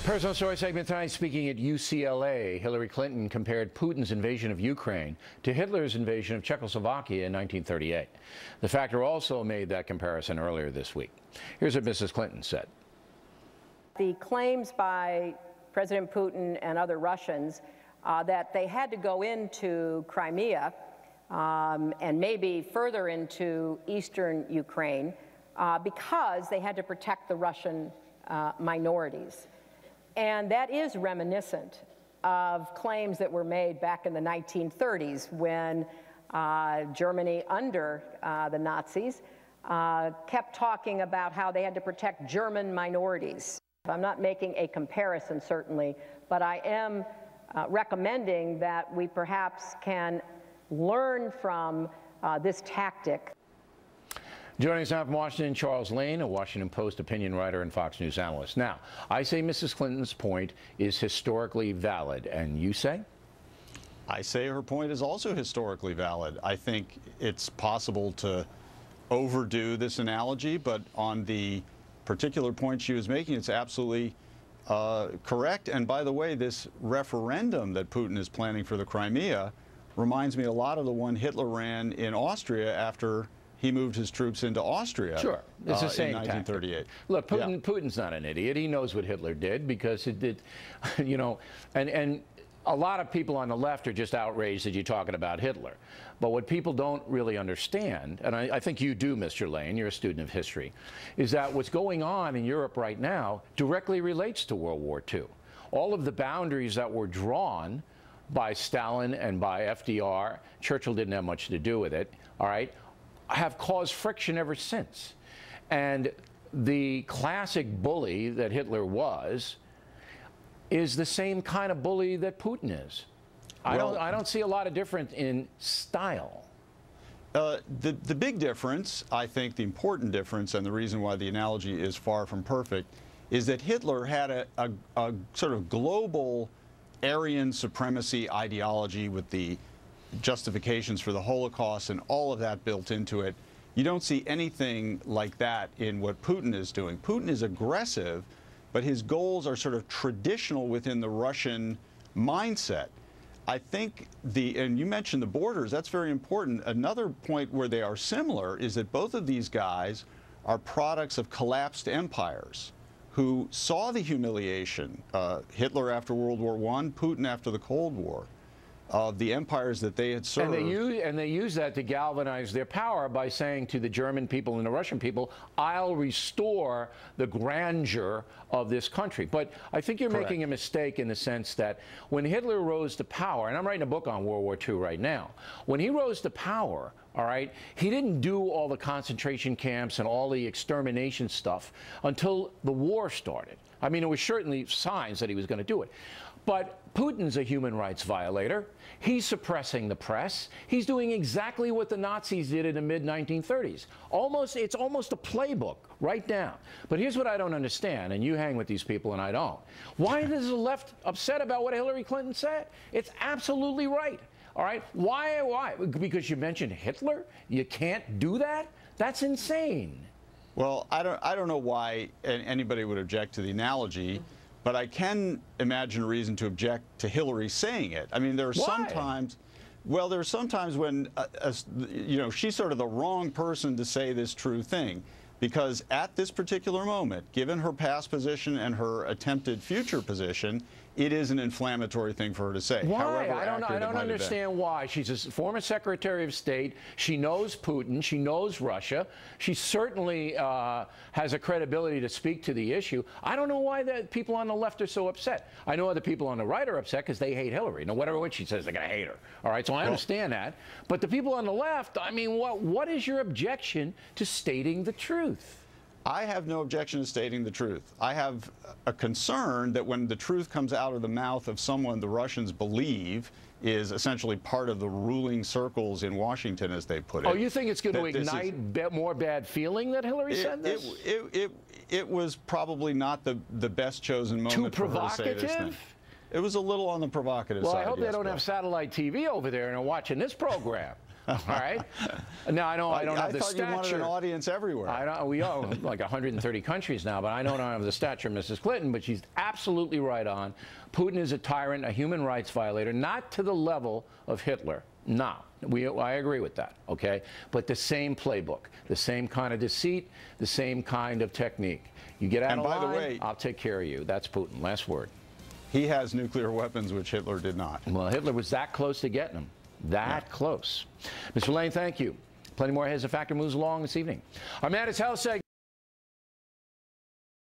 Personal Story segment tonight. Speaking at UCLA, Hillary Clinton compared Putin's invasion of Ukraine to Hitler's invasion of Czechoslovakia in 1938. The Factor also made that comparison earlier this week. Here's what Mrs. Clinton said. The claims by President Putin and other Russians that they had to go into Crimea and maybe further into eastern Ukraine because they had to protect the Russian minorities. And that is reminiscent of claims that were made back in the 1930s when Germany, under the Nazis, kept talking about how they had to protect German minorities. I'm not making a comparison, certainly, but I am recommending that we perhaps can learn from this tactic. Joining us now from Washington, Charles Lane, a Washington Post opinion writer and Fox News analyst. Now, I say Mrs. Clinton's point is historically valid, and you say? I say her point is also historically valid. I think it's possible to overdo this analogy, but on the particular point she was making, it's absolutely correct. And by the way, this referendum that Putin is planning for the Crimea reminds me a lot of the one Hitler ran in Austria after he moved his troops into Austria. Sure, it's the same in 1938. Tactic. Look, Putin's not an idiot. He knows what Hitler did because it did, you know, and a lot of people on the left are just outraged that you're talking about Hitler. But what people don't really understand, and I think you do, Mr. Lane, you're a student of history, is that what's going on in Europe right now directly relates to World War II. All of the boundaries that were drawn by Stalin and by FDR, Churchill didn't have much to do with it, all right, have caused friction ever since. And the classic bully that Hitler was is the same kind of bully that Putin is. Well, I don't see a lot of difference in style. The big difference, I think the important difference, and the reason why the analogy is far from perfect, is that Hitler had a sort of global Aryan supremacy ideology with the justifications for the Holocaust and all of that built into it. You don't see anything like that in what Putin is doing. Putin is aggressive, but his goals are sort of traditional within the Russian mindset. I think and you mentioned the borders, that's very important. Another point where they are similar is that both of these guys are products of collapsed empires who saw the humiliation, Hitler after World War I, Putin after the Cold War, of the empires that they had served. And they use that to galvanize their power by saying to the German people and the Russian people, I'll restore the grandeur of this country. But I think you're making a mistake in the sense that when Hitler rose to power, and I'm writing a book on World War II right now, when he rose to power, all right, he didn't do all the concentration camps and all the extermination stuff until the war started. I mean, there were certainly signs that he was going to do it. But Putin's a human rights violator. He's suppressing the press. He's doing exactly what the Nazis did in the mid-1930s. It's almost a playbook right down. But here's what I don't understand, and you hang with these people and I don't. Why is the left upset about what Hillary Clinton said? It's absolutely right. All right? Why? Because you mentioned Hitler? You can't do that? That's insane. Well, I don't know why anybody would object to the analogy. But I can imagine a reason to object to Hillary saying it. I mean, there are sometimes, well, there are sometimes when, you know, she's sort of the wrong person to say this true thing. Because at this particular moment, given her past position and her attempted future position, it is an inflammatory thing for her to say. Why? I don't understand why. She's a former Secretary of State. She knows Putin. She knows Russia. She certainly has a credibility to speak to the issue. I don't know why the people on the left are so upset. I know other people on the right are upset because they hate Hillary. No matter what she says, they're going to hate her. All right, so I understand that. But the people on the left, I mean, what is your objection to stating the truth? I have no objection to stating the truth. I have a concern that when the truth comes out of the mouth of someone the Russians believe is essentially part of the ruling circles in Washington, as they put it. Oh, you think it's going to ignite more bad feeling that Hillary said this? It was probably not the best chosen moment for her to say this thing. It was a little on the provocative side. Well, I hope they don't have satellite TV over there and are watching this program. All right. Now I don't have the stature. I thought you wanted an audience everywhere. We are like 130 countries now, but I don't have the stature of Mrs. Clinton. But she's absolutely right on. Putin is a tyrant, a human rights violator, not to the level of Hitler. No, I agree with that. Okay, but the same playbook, the same kind of deceit, the same kind of technique. You get out of line, by the way, I'll take care of you. That's Putin. Last word. He has nuclear weapons, which Hitler did not. Well, Hitler was that close to getting them. That close. Mr. Lane, thank you. Plenty more Here's a Factor moves along this evening. Our Man is Hell segment.